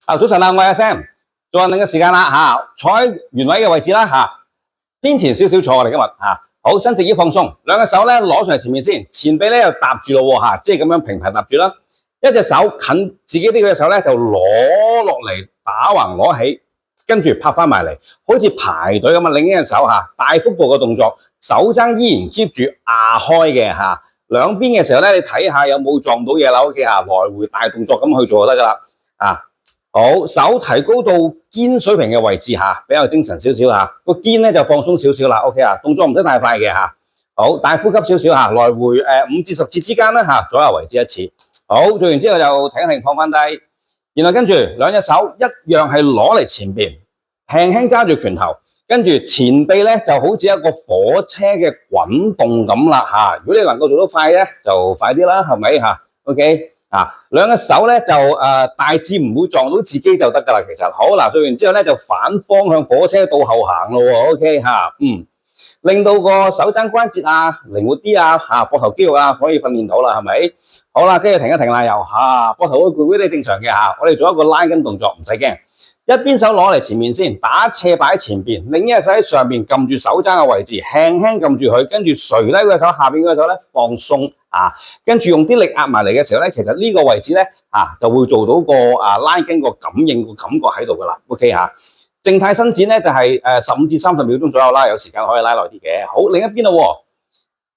早晨啊，我係阿 Sam，做運動嘅時間啦坐喺原位嘅位置啦偏前少少坐我哋今日好，身直腰放鬆，兩隻手咧攞上嚟前面先，前臂咧又搭住咯即係咁樣平排搭住啦。一隻手近自己呢個隻手咧就攞落嚟打橫攞起，跟住拍翻埋嚟，好似排隊咁另一隻手大幅度嘅動作，手踭依然 keep 住壓開嘅兩邊嘅時候咧，你睇下有冇撞到嘢啦，OK 來回大動作咁去做就得噶啦好，手提高到肩水平嘅位置比較精神少少個肩咧就放鬆少少啦，OK 動作唔使太快嘅好，大呼吸少少來回5至10次之間啦左右為之一次。好，做完之後就停一停，放翻低，然後跟住兩隻手一樣係攞嚟前邊，輕輕揸住拳頭，跟住前臂咧就好似一個火車嘅滾動咁啦如果你能夠做到快咧，就快啲啦，係咪OK 兩隻手咧就大致唔會撞到自己就得噶啦。其實好嗱，做完之後咧就反方向火車倒後行咯，OK 令到個手踭關節靈活啲膊頭肌肉可以訓練到啦，係咪？好啦，跟住停一停啦，又膊頭會攰攰地正常嘅我哋做一個拉筋動作，唔使驚。一邊手攞嚟前面先，打斜擺喺前邊，另一隻手喺上邊撳住手踭嘅位置，輕輕撳住佢，跟住垂低嗰隻手，下邊嗰隻手咧放鬆跟住用啲力壓埋嚟嘅時候咧，其實呢個位置咧就會做到個拉筋個感應個感覺喺度噶啦 ，OK 靜態伸展咧就係15至30秒鐘左右啦，有時間可以拉耐啲嘅。好，另一邊咯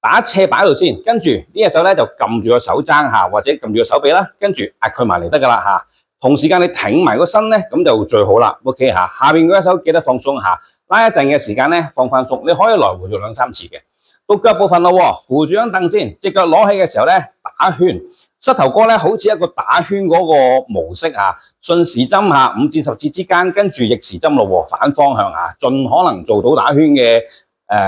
打斜擺喺度先，跟住呢隻手咧就撳住個手踭或者撳住個手臂啦，跟住壓佢埋嚟得噶啦同時間你挺埋個身咧，咁就最好啦。OK 下邊嗰隻手記得放鬆拉一陣嘅時間咧放翻鬆，你可以來回做2、3次嘅。到腳部分咯扶住張凳先，隻腳攞起嘅時候咧打圈，膝頭哥咧好似一個打圈嗰個模式順時針5至10次之間，跟住逆時針咯反方向盡可能做到打圈嘅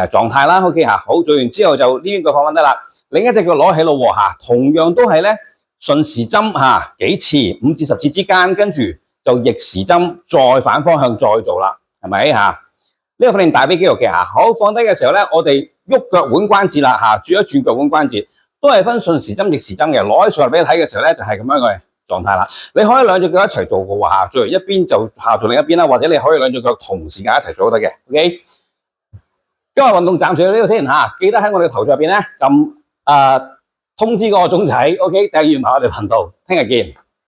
狀態啦。OK 好，做完之後就呢邊腳放翻低啦，另一隻腳攞起咯同樣都係咧順時針幾次5至10次之間，跟住就逆時針再反方向再做啦，係咪呢個訓練大髀肌肉嘅好，放低嘅時候咧，我哋喐腳腕關節啦轉一轉腳腕關節，都係分順時針逆時針嘅。攞起上嚟俾你睇嘅時候咧，就係咁樣嘅狀態啦。你可以兩隻腳一齊做嘅做完一邊就做另一邊啦，或者你可以兩隻腳同時間一齊做都得嘅。OK， 今日運動暫時到呢度先記得喺我哋嘅頭像入邊咧撳通知嗰個鐘仔 ，OK， 訂閱埋我哋頻道，聽日見。